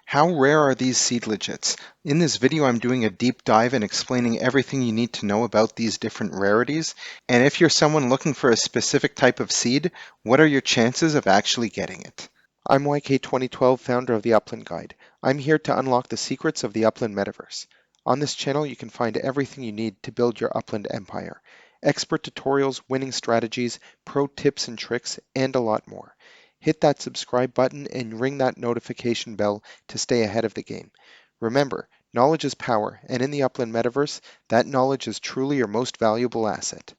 How rare are these seedlets? In this video, I'm doing a deep dive and explaining everything you need to know about these different rarities. And if you're someone looking for a specific type of seed, what are your chances of actually getting it? I'm YK2012, founder of the Upland Guide. I'm here to unlock the secrets of the Upland metaverse. On this channel, you can find everything you need to build your Upland empire. Expert tutorials, winning strategies, pro tips and tricks, and a lot more. Hit that subscribe button and ring that notification bell to stay ahead of the game. Remember, knowledge is power, and in the Upland metaverse, that knowledge is truly your most valuable asset.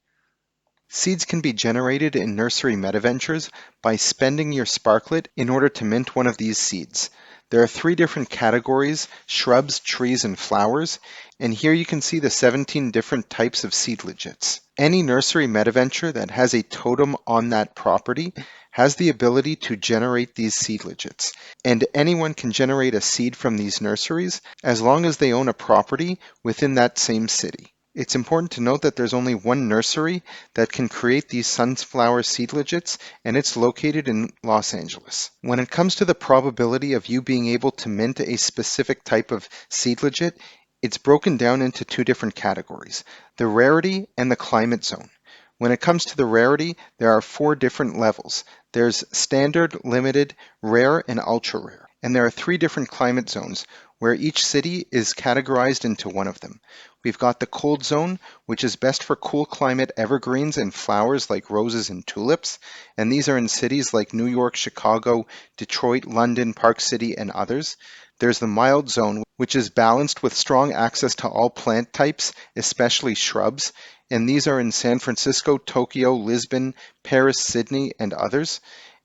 Seeds can be generated in nursery metaventures by spending your sparklet in order to mint one of these seeds. There are 3 different categories: shrubs, trees, and flowers, and here you can see the 17 different types of seedlets. Any nursery metaventure that has a totem on that property has the ability to generate these seedlets, and anyone can generate a seed from these nurseries as long as they own a property within that same city. It's important to note that there's only one nursery that can create these sunflower seedlets, and it's located in Los Angeles. When it comes to the probability of you being able to mint a specific type of seedlet, it's broken down into 2 different categories: the rarity and the climate zone. When it comes to the rarity, there are 4 different levels. There's standard, limited, rare, and ultra rare. And there are 3 different climate zones where each city is categorized into one of them. We've got the cold zone, which is best for cool climate evergreens and flowers like roses and tulips. And these are in cities like New York, Chicago, Detroit, London, Park City, and others. There's the mild zone, which is balanced with strong access to all plant types, especially shrubs. And these are in San Francisco, Tokyo, Lisbon, Paris, Sydney, and others.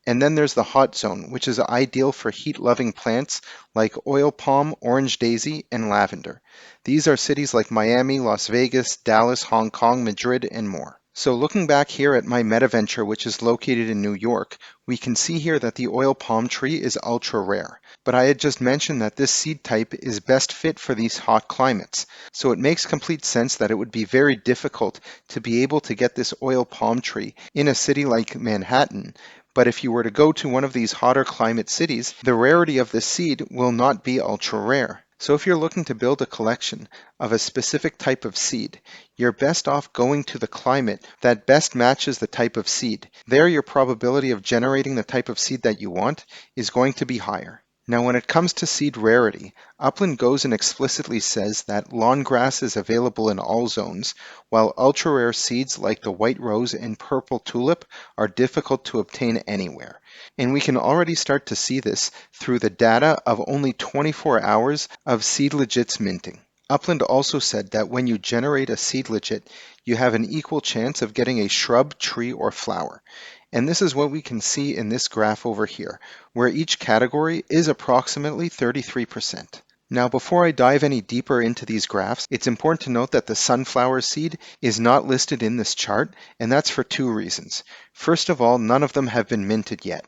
And then there's the hot zone, which is ideal for heat-loving plants like oil palm, orange daisy, and lavender. These are cities like Miami, Las Vegas, Dallas, Hong Kong, Madrid, and more. So looking back here at my metaventure, which is located in New York, we can see here that the oil palm tree is ultra rare. But I had just mentioned that this seed type is best fit for these hot climates. So it makes complete sense that it would be very difficult to be able to get this oil palm tree in a city like Manhattan. But if you were to go to one of these hotter climate cities, the rarity of the seed will not be ultra rare. So if you're looking to build a collection of a specific type of seed, you're best off going to the climate that best matches the type of seed. There, your probability of generating the type of seed that you want is going to be higher. Now, when it comes to seed rarity, Upland goes and explicitly says that lawn grass is available in all zones, while ultra-rare seeds like the white rose and purple tulip are difficult to obtain anywhere. And we can already start to see this through the data of only 24 hours of seedlets minting. Upland also said that when you generate a seedlet, you have an equal chance of getting a shrub, tree, or flower. And this is what we can see in this graph over here, where each category is approximately 33%. Now, before I dive any deeper into these graphs, it's important to note that the sunflower seed is not listed in this chart, and that's for 2 reasons. First of all, none of them have been minted yet.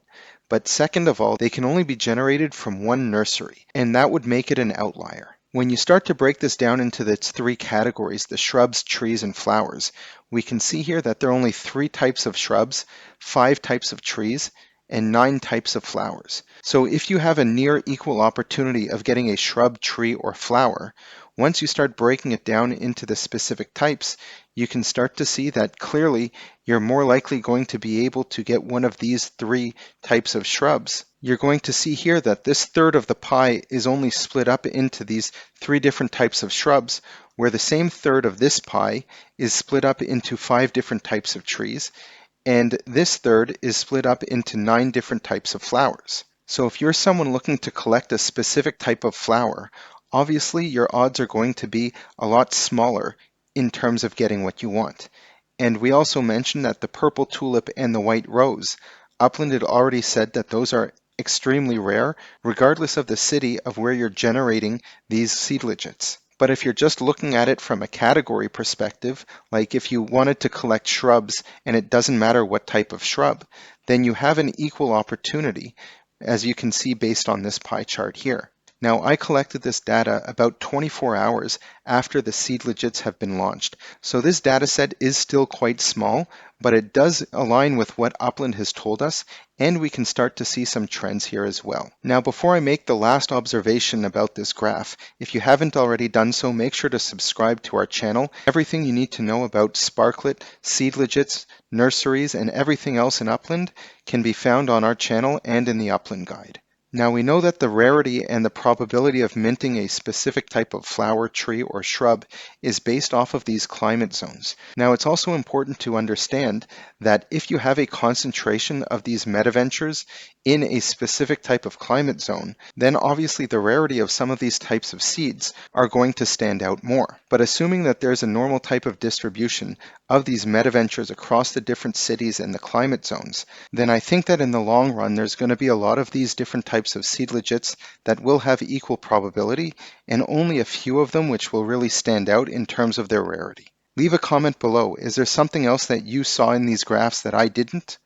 But second of all, they can only be generated from one nursery, and that would make it an outlier. When you start to break this down into its 3 categories, the shrubs, trees, and flowers, we can see here that there are only 3 types of shrubs, 5 types of trees, and 9 types of flowers. So if you have a near equal opportunity of getting a shrub, tree, or flower, once you start breaking it down into the specific types, you can start to see that clearly you're more likely going to be able to get one of these 3 types of shrubs. You're going to see here that this third of the pie is only split up into these 3 different types of shrubs, where the same third of this pie is split up into 5 different types of trees, and this third is split up into 9 different types of flowers. So if you're someone looking to collect a specific type of flower, obviously your odds are going to be a lot smaller in terms of getting what you want. And we also mentioned that the purple tulip and the white rose, Upland had already said that those are extremely rare, regardless of the city of where you're generating these seedlets. But if you're just looking at it from a category perspective, like if you wanted to collect shrubs and it doesn't matter what type of shrub, then you have an equal opportunity, as you can see based on this pie chart here. Now, I collected this data about 24 hours after the seed legits have been launched. So this data set is still quite small, but it does align with what Upland has told us, and we can start to see some trends here as well. Now, before I make the last observation about this graph, if you haven't already done so, make sure to subscribe to our channel. Everything you need to know about Sparklet, seed legits, nurseries, and everything else in Upland can be found on our channel and in the Upland Guide. Now we know that the rarity and the probability of minting a specific type of flower, tree, or shrub is based off of these climate zones. Now it's also important to understand that if you have a concentration of these metaventures in a specific type of climate zone, then obviously the rarity of some of these types of seeds are going to stand out more. But assuming that there's a normal type of distribution of these metaventures across the different cities and the climate zones, then I think that in the long run there's going to be a lot of these different types of seed legits that will have equal probability, and only a few of them which will really stand out in terms of their rarity. Leave a comment below. Is there something else that you saw in these graphs that I didn't?